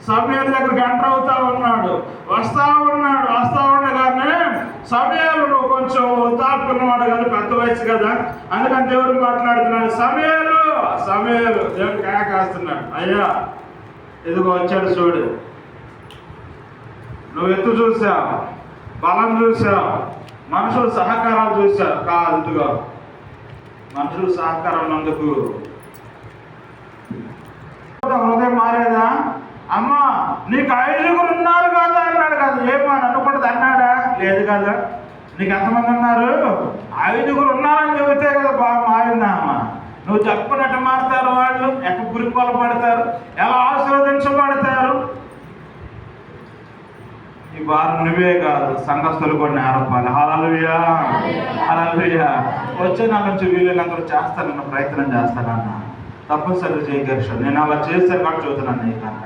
సమూయేలు దగ్గరికి ఎంటర్ అవుతా ఉన్నాడు, వస్తా ఉండగానే సమూయేలు నువ్వు కొంచెం వృద్ధాప్యున్నవాడు కదా, పెద్ద వయసు కదా, అందుకని దేవుడు మాట్లాడుతున్నాడు. సమూయేలు దేవుడు కాస్తున్నాడు, అయ్యా ఇదిగో వచ్చాడు చూడు. నువ్వు ఎత్తు చూసావు, బలం చూసావు, మనుషులు సహకారాలు చూసావు కాదు, ఇదిగో మనుషులు సహకారం ఉన్నందుకు హృదయం మారేదా? అమ్మా నీకు 5 ఉన్నారు కదా అన్నాడు కదా, ఏమో అనుకుంటుంది అన్నాడా? లేదు కదా. నీకు ఎంతమంది ఉన్నారు? 5 ఉన్నారని చెబితే కదా బాగా మారిందా అమ్మ? నువ్వు చెప్పినట్టు మారుతారు వాళ్ళు, ఎక్కడ పురిపాలు పడతారు, ఎలా ఆశీర్వదించబడతారు. ఈ వారం నువ్వే కాదు, సంఘస్థులు కూడా నేర్పాలి. హల్లెలూయా, హల్లెలూయా. వచ్చే నా నుంచి వీలైనంత చేస్తానన్న ప్రయత్నం చేస్తానన్న, తప్పనిసరి చేయగలిగాను. నేను అలా చేస్తాను కాబట్టి చూస్తున్నాను.